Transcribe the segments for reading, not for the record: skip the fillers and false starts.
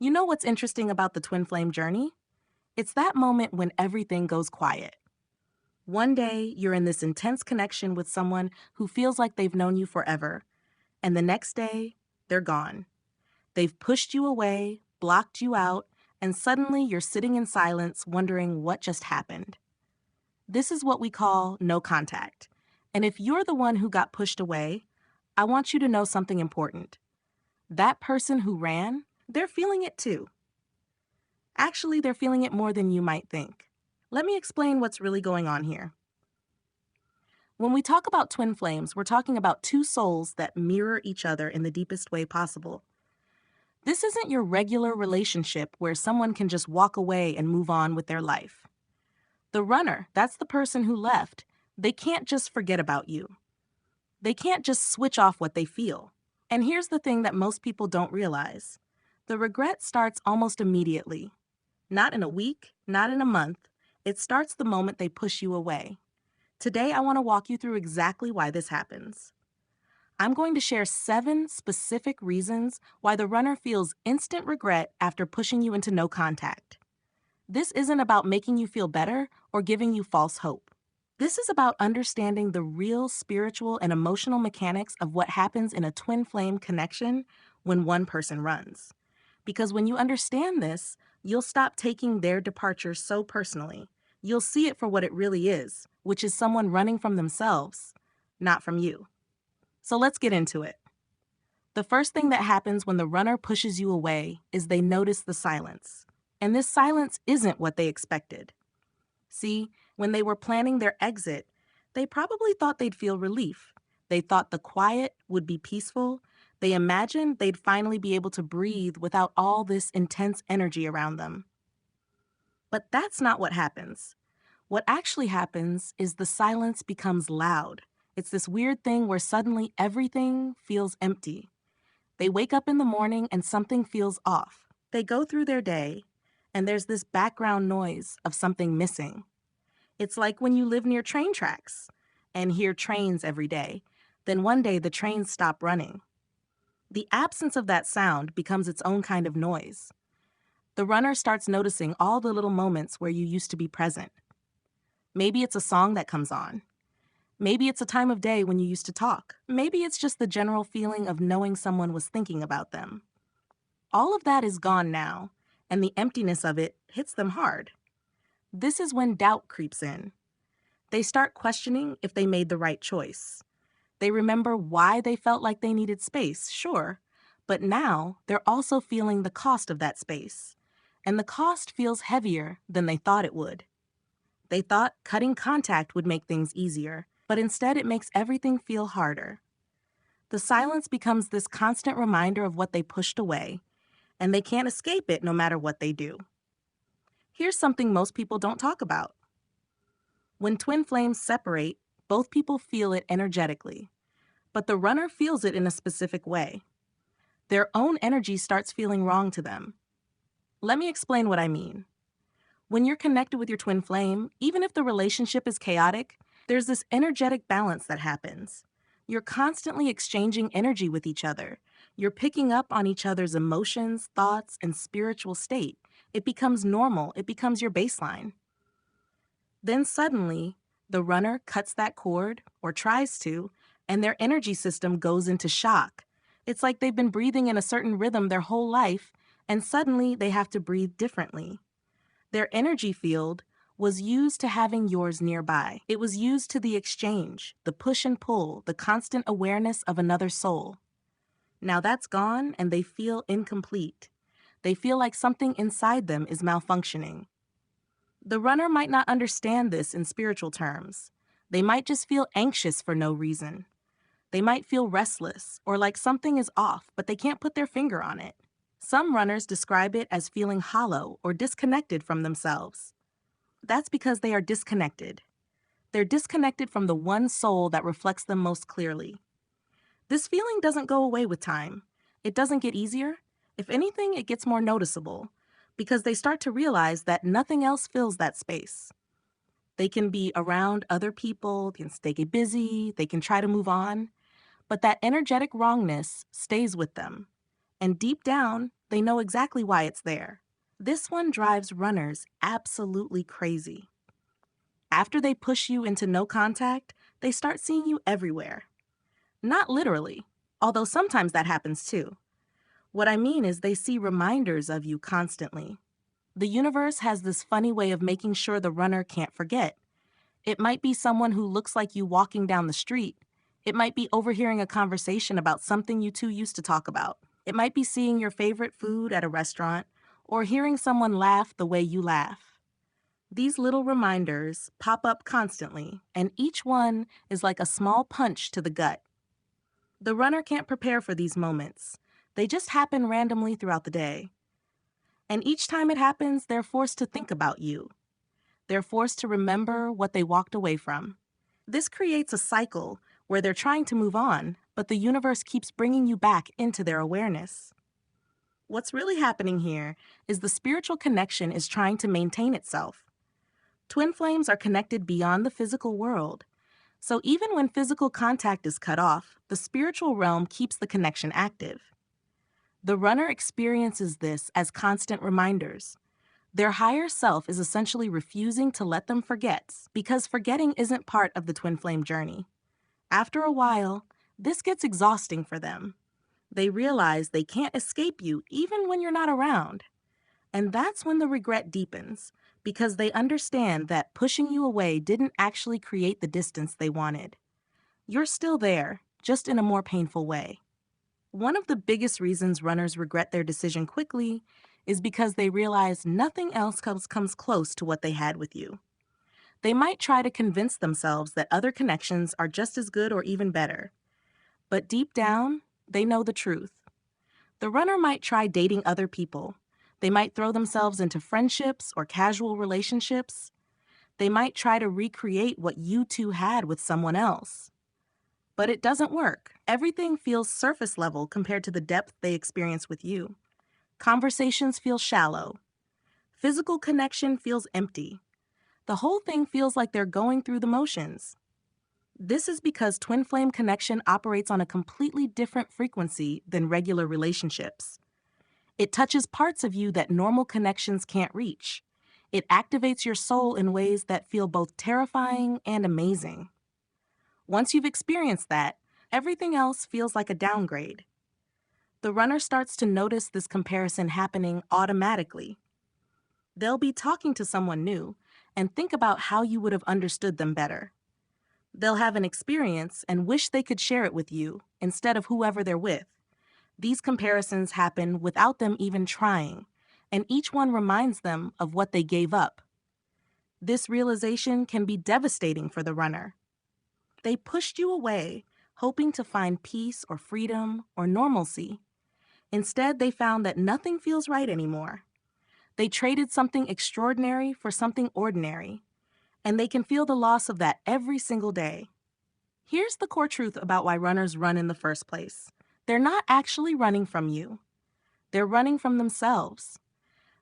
You know what's interesting about the twin flame journey? It's that moment when everything goes quiet. One day, you're in this intense connection with someone who feels like they've known you forever, and the next day, they're gone. They've pushed you away, blocked you out, and suddenly you're sitting in silence wondering what just happened. This is what we call no contact. And if you're the one who got pushed away, I want you to know something important. That person who ran, they're feeling it too. Actually, they're feeling it more than you might think. Let me explain what's really going on here. When we talk about twin flames, we're talking about two souls that mirror each other in the deepest way possible. This isn't your regular relationship where someone can just walk away and move on with their life. The runner, that's the person who left, they can't just forget about you. They can't just switch off what they feel. And here's the thing that most people don't realize. The regret starts almost immediately. Not in a week, not in a month. It starts the moment they push you away. Today, I want to walk you through exactly why this happens. I'm going to share 7 specific reasons why the runner feels instant regret after pushing you into no contact. This isn't about making you feel better or giving you false hope. This is about understanding the real spiritual and emotional mechanics of what happens in a twin flame connection when one person runs. Because when you understand this, you'll stop taking their departure so personally. You'll see it for what it really is, which is someone running from themselves, not from you. So let's get into it. The first thing that happens when the runner pushes you away is they notice the silence. And this silence isn't what they expected. See, when they were planning their exit, they probably thought they'd feel relief. They thought the quiet would be peaceful. They imagined they'd finally be able to breathe without all this intense energy around them. But that's not what happens. What actually happens is the silence becomes loud. It's this weird thing where suddenly everything feels empty. They wake up in the morning and something feels off. They go through their day, and there's this background noise of something missing. It's like when you live near train tracks and hear trains every day. Then one day the trains stop running. The absence of that sound becomes its own kind of noise. The runner starts noticing all the little moments where you used to be present. Maybe it's a song that comes on. Maybe it's a time of day when you used to talk. Maybe it's just the general feeling of knowing someone was thinking about them. All of that is gone now, and the emptiness of it hits them hard. This is when doubt creeps in. They start questioning if they made the right choice. They remember why they felt like they needed space, sure, but now they're also feeling the cost of that space. And the cost feels heavier than they thought it would. They thought cutting contact would make things easier, but instead it makes everything feel harder. The silence becomes this constant reminder of what they pushed away, and they can't escape it no matter what they do. Here's something most people don't talk about. When twin flames separate, both people feel it energetically, but the runner feels it in a specific way. Their own energy starts feeling wrong to them. Let me explain what I mean. When you're connected with your twin flame, even if the relationship is chaotic, there's this energetic balance that happens. You're constantly exchanging energy with each other. You're picking up on each other's emotions, thoughts, and spiritual state. It becomes normal. It becomes your baseline. Then suddenly, the runner cuts that cord, or tries to, and their energy system goes into shock. It's like they've been breathing in a certain rhythm their whole life, and suddenly they have to breathe differently. Their energy field was used to having yours nearby. It was used to the exchange, the push and pull, the constant awareness of another soul. Now that's gone, and they feel incomplete. They feel like something inside them is malfunctioning. The runner might not understand this in spiritual terms. They might just feel anxious for no reason. They might feel restless or like something is off, but they can't put their finger on it. Some runners describe it as feeling hollow or disconnected from themselves. That's because they are disconnected. They're disconnected from the one soul that reflects them most clearly. This feeling doesn't go away with time. It doesn't get easier. If anything, it gets more noticeable because they start to realize that nothing else fills that space. They can be around other people, they can stay busy, they can try to move on, but that energetic wrongness stays with them. And deep down, they know exactly why it's there. This one drives runners absolutely crazy. After they push you into no contact, they start seeing you everywhere. Not literally, although sometimes that happens too. What I mean is they see reminders of you constantly. The universe has this funny way of making sure the runner can't forget. It might be someone who looks like you walking down the street. It might be overhearing a conversation about something you two used to talk about. It might be seeing your favorite food at a restaurant or hearing someone laugh the way you laugh. These little reminders pop up constantly, and each one is like a small punch to the gut. The runner can't prepare for these moments. They just happen randomly throughout the day. And each time it happens, they're forced to think about you. They're forced to remember what they walked away from. This creates a cycle where they're trying to move on, but the universe keeps bringing you back into their awareness. What's really happening here is the spiritual connection is trying to maintain itself. Twin flames are connected beyond the physical world. So even when physical contact is cut off, the spiritual realm keeps the connection active. The runner experiences this as constant reminders. Their higher self is essentially refusing to let them forget because forgetting isn't part of the twin flame journey. After a while, this gets exhausting for them. They realize they can't escape you even when you're not around. And that's when the regret deepens, because they understand that pushing you away didn't actually create the distance they wanted. You're still there, just in a more painful way. One of the biggest reasons runners regret their decision quickly is because they realize nothing else comes close to what they had with you. They might try to convince themselves that other connections are just as good or even better. But deep down, they know the truth. The runner might try dating other people. They might throw themselves into friendships or casual relationships. They might try to recreate what you two had with someone else. But it doesn't work. Everything feels surface level compared to the depth they experience with you. Conversations feel shallow. Physical connection feels empty. The whole thing feels like they're going through the motions. This is because twin flame connection operates on a completely different frequency than regular relationships. It touches parts of you that normal connections can't reach. It activates your soul in ways that feel both terrifying and amazing. Once you've experienced that, everything else feels like a downgrade. The runner starts to notice this comparison happening automatically. They'll be talking to someone new and think about how you would have understood them better. They'll have an experience and wish they could share it with you instead of whoever they're with. These comparisons happen without them even trying, and each one reminds them of what they gave up. This realization can be devastating for the runner. They pushed you away, hoping to find peace or freedom or normalcy. Instead, they found that nothing feels right anymore. They traded something extraordinary for something ordinary, and they can feel the loss of that every single day. Here's the core truth about why runners run in the first place. They're not actually running from you. They're running from themselves.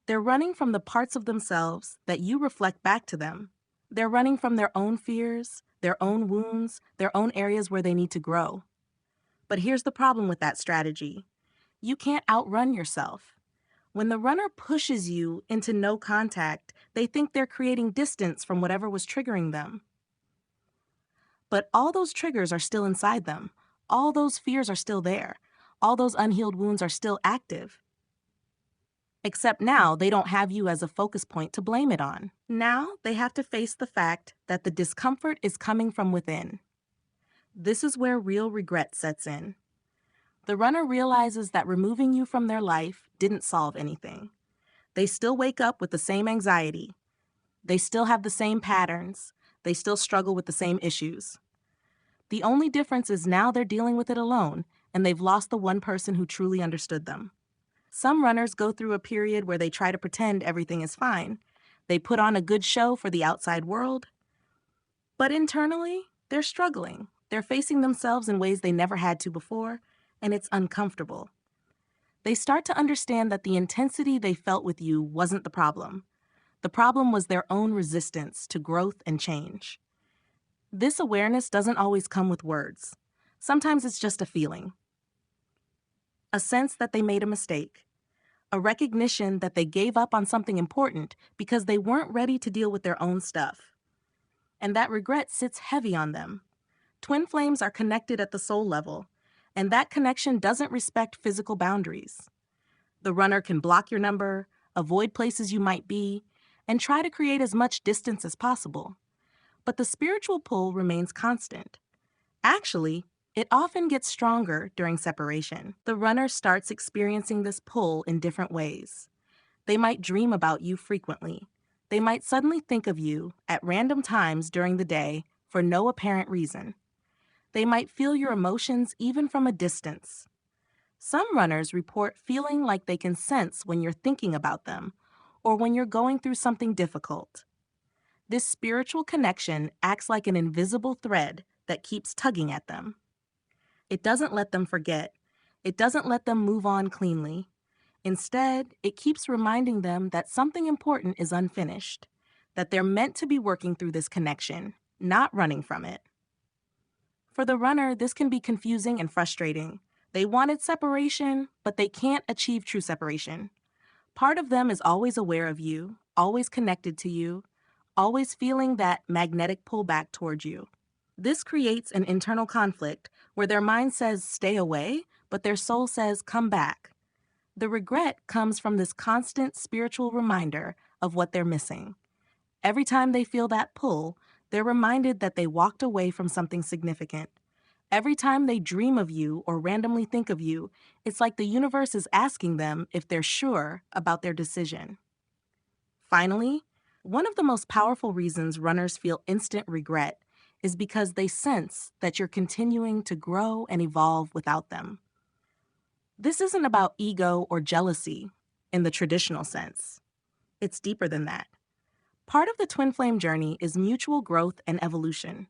They're running from the parts of themselves that you reflect back to them. They're running from their own fears, their own wounds, their own areas where they need to grow. But here's the problem with that strategy. You can't outrun yourself. When the runner pushes you into no contact, they think they're creating distance from whatever was triggering them. But all those triggers are still inside them. All those fears are still there. All those unhealed wounds are still active. Except now they don't have you as a focus point to blame it on. Now they have to face the fact that the discomfort is coming from within. This is where real regret sets in. The runner realizes that removing you from their life didn't solve anything. They still wake up with the same anxiety. They still have the same patterns. They still struggle with the same issues. The only difference is now they're dealing with it alone, and they've lost the one person who truly understood them. Some runners go through a period where they try to pretend everything is fine. They put on a good show for the outside world. But internally, they're struggling. They're facing themselves in ways they never had to before, and it's uncomfortable. They start to understand that the intensity they felt with you wasn't the problem. The problem was their own resistance to growth and change. This awareness doesn't always come with words. Sometimes it's just a feeling. a sense that they made a mistake, a recognition that they gave up on something important because they weren't ready to deal with their own stuff. And that regret sits heavy on them. Twin flames are connected at the soul level, and that connection doesn't respect physical boundaries. The runner can block your number, avoid places you might be, and try to create as much distance as possible. But the spiritual pull remains constant. Actually, it often gets stronger during separation. The runner starts experiencing this pull in different ways. They might dream about you frequently. They might suddenly think of you at random times during the day for no apparent reason. They might feel your emotions even from a distance. Some runners report feeling like they can sense when you're thinking about them or when you're going through something difficult. This spiritual connection acts like an invisible thread that keeps tugging at them. It doesn't let them forget. It doesn't let them move on cleanly. Instead, it keeps reminding them that something important is unfinished, that they're meant to be working through this connection, not running from it. For the runner, this can be confusing and frustrating. They wanted separation, but they can't achieve true separation. Part of them is always aware of you, always connected to you, always feeling that magnetic pullback toward you. This creates an internal conflict where their mind says stay away, but their soul says come back. The regret comes from this constant spiritual reminder of what they're missing. Every time they feel that pull, they're reminded that they walked away from something significant. Every time they dream of you or randomly think of you, it's like the universe is asking them if they're sure about their decision. Finally, one of the most powerful reasons runners feel instant regret is because they sense that you're continuing to grow and evolve without them. This isn't about ego or jealousy in the traditional sense. It's deeper than that. Part of the twin flame journey is mutual growth and evolution.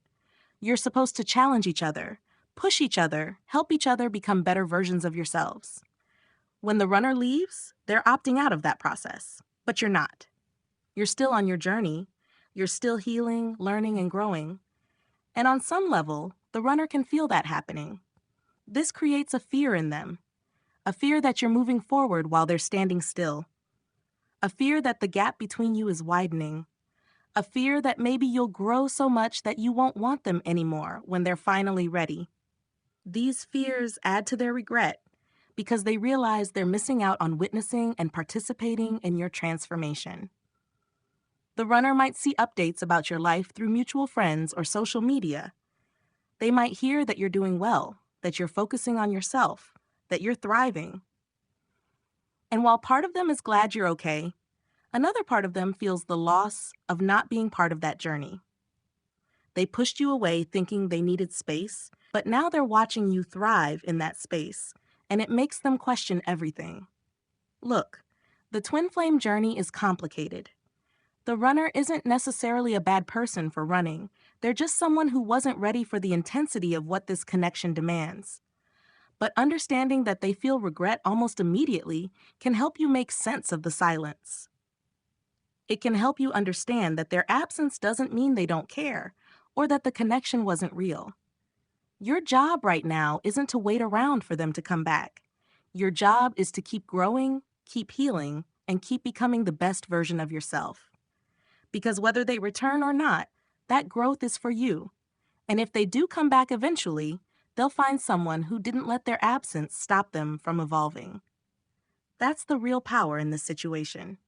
You're supposed to challenge each other, push each other, help each other become better versions of yourselves. When the runner leaves, they're opting out of that process, but you're not. You're still on your journey. You're still healing, learning, and growing. And on some level, the runner can feel that happening. This creates a fear in them, a fear that you're moving forward while they're standing still, a fear that the gap between you is widening, a fear that maybe you'll grow so much that you won't want them anymore when they're finally ready. These fears add to their regret because they realize they're missing out on witnessing and participating in your transformation. The runner might see updates about your life through mutual friends or social media. They might hear that you're doing well, that you're focusing on yourself, that you're thriving. And while part of them is glad you're okay, another part of them feels the loss of not being part of that journey. They pushed you away thinking they needed space, but now they're watching you thrive in that space, and it makes them question everything. Look, the twin flame journey is complicated. The runner isn't necessarily a bad person for running. They're just someone who wasn't ready for the intensity of what this connection demands. But understanding that they feel regret almost immediately can help you make sense of the silence. It can help you understand that their absence doesn't mean they don't care, or that the connection wasn't real. Your job right now isn't to wait around for them to come back. Your job is to keep growing, keep healing, and keep becoming the best version of yourself. Because whether they return or not, that growth is for you. And if they do come back eventually, they'll find someone who didn't let their absence stop them from evolving. That's the real power in this situation.